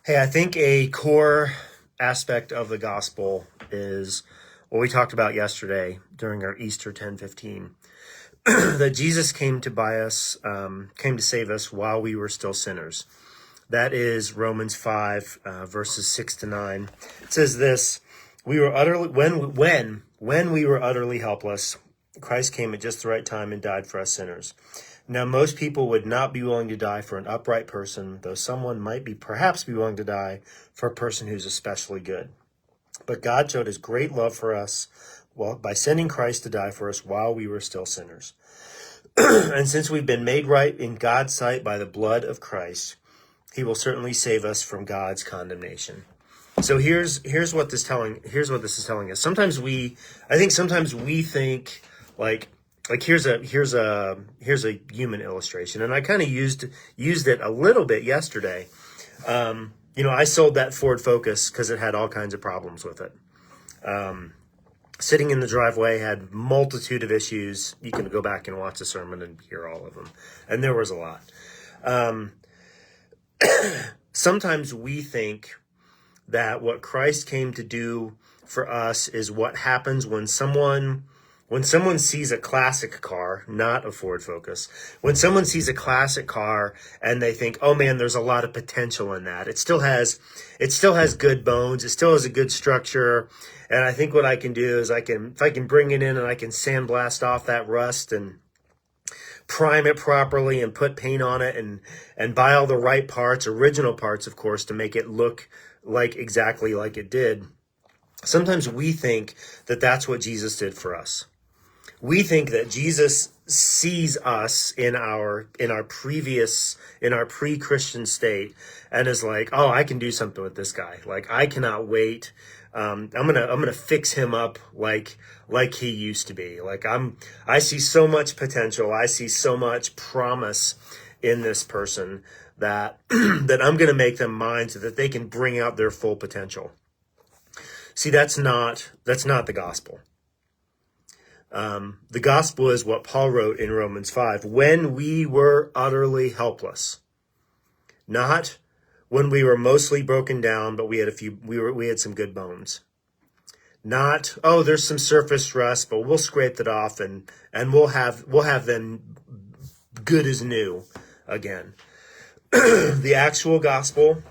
Hey, I think a core aspect of the gospel is what we talked about yesterday during our Easter 10:15, that Jesus came to buy us, came to save us while we were still sinners. That is Romans 5, verses 6 to 9. It says this: "We were utterly when we were utterly helpless, Christ came at just the right time and died for us sinners. Now, most people would not be willing to die for an upright person, though someone might perhaps be willing to die for a person who's especially good. But God showed his great love for us by sending Christ to die for us while we were still sinners. And since we've been made right in God's sight by the blood of Christ, he will certainly save us from God's condemnation." So here's what this is telling us. Sometimes we think like here's a human illustration, and I kind of used it a little bit yesterday. I sold that Ford Focus because it had all kinds of problems with it. Sitting in the driveway, had multitude of issues. You can go back and watch the sermon and hear all of them, and there was a lot. Sometimes we think that what Christ came to do for us is what happens when someone sees a classic car, not a Ford Focus. When someone sees a classic car and they think, "Oh man, there's a lot of potential in that. It still has good bones. It still has a good structure. And I think what I can do is if I can bring it in and I can sandblast off that rust and prime it properly and put paint on it and buy all the right parts, original parts, of course, to make it look like exactly like it did." Sometimes we think that that's what Jesus did for us. We think that Jesus sees us in our pre-Christian state and is like, "Oh, I can do something with this guy. Like, I cannot wait. I'm gonna fix him up like he used to be. Like, I see so much potential. I see so much promise in this person that that I'm gonna make them mine so that they can bring out their full potential." See, that's not the gospel. The gospel is what Paul wrote in Romans 5, when we were utterly helpless. Not when we were mostly broken down, but we had some good bones. Not, "Oh, there's some surface rust, but we'll scrape it off and we'll have them good as new again." The actual gospel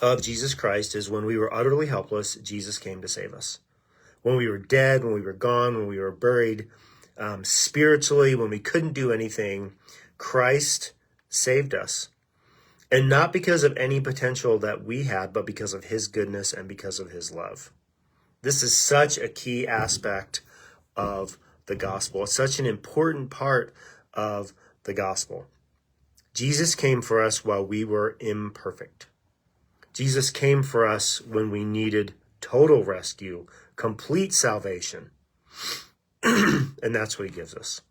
of Jesus Christ is when we were utterly helpless, Jesus came to save us. When we were dead, when we were gone, when we were buried, spiritually, when we couldn't do anything, Christ saved us. And not because of any potential that we had, but because of his goodness and because of his love. This is such a key aspect of the gospel. It's such an important part of the gospel. Jesus came for us while we were imperfect. Jesus came for us when we needed total rescue, complete salvation. And that's what he gives us.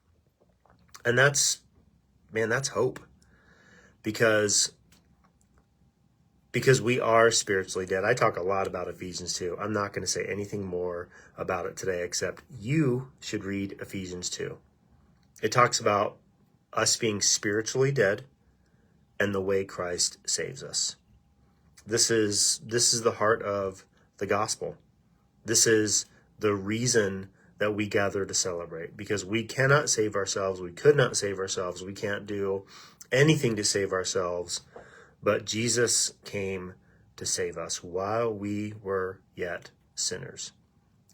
And that's hope. Because we are spiritually dead. I talk a lot about Ephesians 2. I'm not going to say anything more about it today, except you should read Ephesians 2. It talks about us being spiritually dead and the way Christ saves us. This is the heart of the gospel. This is the reason that we gather to celebrate, because we cannot save ourselves. We could not save ourselves. We can't do anything to save ourselves, but Jesus came to save us while we were yet sinners,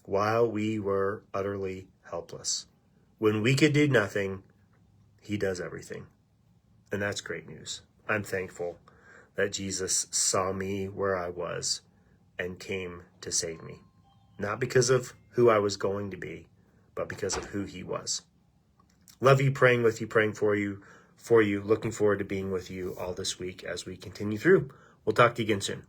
while we were utterly helpless. When we could do nothing, he does everything. And that's great news. I'm thankful that Jesus saw me where I was and came to save me. Not because of who I was going to be, but because of who he was. Love you, praying with you, praying for you, looking forward to being with you all this week as we continue through. We'll talk to you again soon.